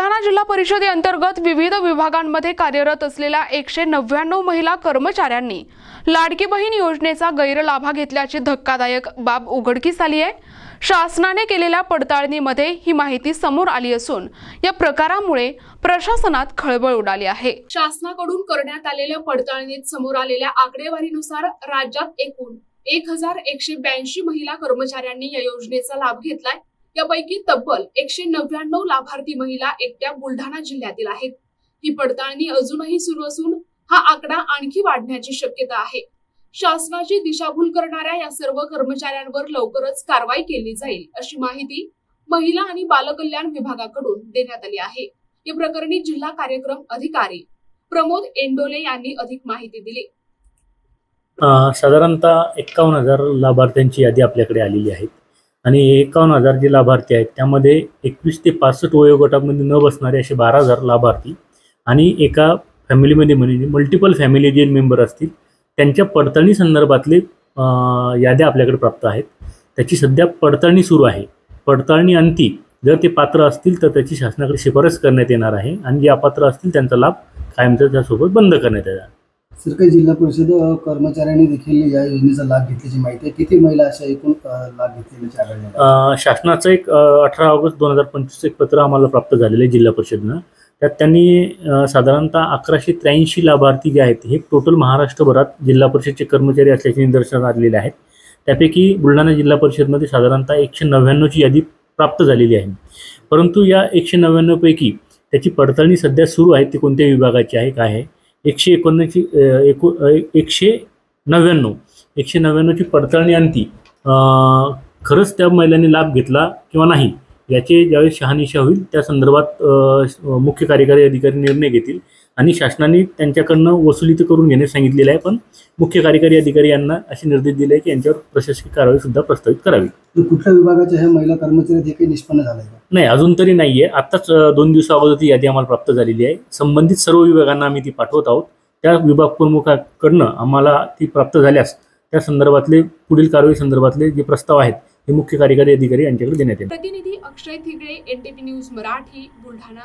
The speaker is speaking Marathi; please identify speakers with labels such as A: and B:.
A: बुलढाणा जिल्हा परिषदेअंतर्गत विविध विभागांमध्ये कार्यरत असलेल्या 199 महिला कर्मचाऱ्यांनी लाडकी बहीण योजनेचा गैरलाभ घेतल्याची धक्कादायक बाब उघडकीस आली आहे। शासनाने केलेल्या पडताळणीमध्ये ही माहिती समोर आली असून या प्रकारामुळे प्रशासनात खळबळ उडाली आहे। शासनाकडून करण्यात आलेल्या पडताळणीत समोर आलेल्या आकडेवारीनुसार राज्यात एकूण 1182 महिला कर्मचाऱ्यांनी या योजनेचा लाभ घेतलाय। यापैकी तब्बल 199 लाभार्थी महिला एकट्या बुलढाणा जिल्ह्यातील आहेत। ही पडताळणी अजूनही सुरू असून हा आकडा आणखी वाढण्याची शक्यता आहे। शासनाची दिशाभूल करणाऱ्या या सर्व कर्मचाऱ्यांवर लवकरच कारवाई केली जाईल अशी माहिती महिला आणि बालकल्याण विभागाकडून देण्यात आली आहे। या प्रकरणी जिल्हा कार्यक्रम अधिकारी प्रमोद एंडोले यांनी अधिक माहिती दिली।
B: साधारणतः 51,000 लाभार्थ्यांची यादी आपल्याकडे आलेली आहे आणि 51,000 जे लाभार्थी आहेत त्यामध्ये 21 ते 65 वयोगटामध्ये न बसणारे असे 12,000 लाभार्थी आणि एका फॅमिलीमध्ये म्हणजे मल्टिपल फॅमिली जे मेंबर असतील त्यांच्या पडताळणी संदर्भातले याद्या आपल्याकडे प्राप्त आहेत। त्याची सध्या पडताळणी सुरू आहे। पडताळणी अंती जर ते पात्र असतील तर त्याची शासनाकडे शिफारस करण्यात येणार आहे आणि जे अपात्र असतील त्यांचा लाभ कायमचा त्यासोबत बंद करण्यात येणार।
C: सरकारी जिल्हा परिषद कर्मचाऱ्यांनी देखील या योजनेचा लाभ घेतल्याची माहिती आहे। किती महिला अशा एकूण लाभ घेतल्याचे आढळले?
B: शासनाचं एक 18 ऑगस्ट 2025 एक पत्र आम्हाला प्राप्त झालेलं आहे जिल्हा परिषदेनं। त्यात त्यांनी साधारणतः 1183 लाभार्थी जे आहेत हे टोटल महाराष्ट्रभरात जिल्हा परिषदेचे कर्मचारी असल्याचे निदर्शनास आलेले आहेत। त्यापैकी बुलढाणा जिल्हा परिषदमध्ये साधारणतः 199 ची यादी प्राप्त झालेली आहे। परंतु या 199 पैकी त्याची पडताळणी सध्या सुरू आहे। ती कोणत्या विभागाची आहे काय आहे 199 ची पडताळणी अंती खरंच त्या महिलांनी लाभ घेतला किंवा नाही याचे ज्यावेळेस शहानिशा होईल त्या संदर्भात मुख्य कार्यकारी अधिकारी निर्णय घेतील आणि शासनाने त्यांच्याकडनं वसुली तर करून घेण्यास सांगितलेलं आहे। पण मुख्य कार्यकारी अधिकारी यांना असे निर्देश दिले की यांच्यावर प्रशासकीय कारवाई सुद्धा प्रस्तावित करावी।
C: कुठल्या विभागाच्या ह्या महिला कर्मचारी हे काही निष्पन्न झाले
B: नाही अजून तरी नाहीये। आताच 2 दिवसाअगोदर ती यादी आम्हाला प्राप्त झालेली आहे। संबंधित सर्व विभागांना आम्ही ती पाठवत आहोत। त्या विभाग प्रमुखाकडनं आम्हाला ती प्राप्त झाल्यास त्या संदर्भातले पुढील कारवाई संदर्भातले जे प्रस्ताव आहेत हे मुख्य कार्यकारी अधिकारी यांच्याकडे देण्यात येईल।
A: प्रतिनिधी अक्षय थिगळे, NTV न्यूज मराठी, बुलढाणा।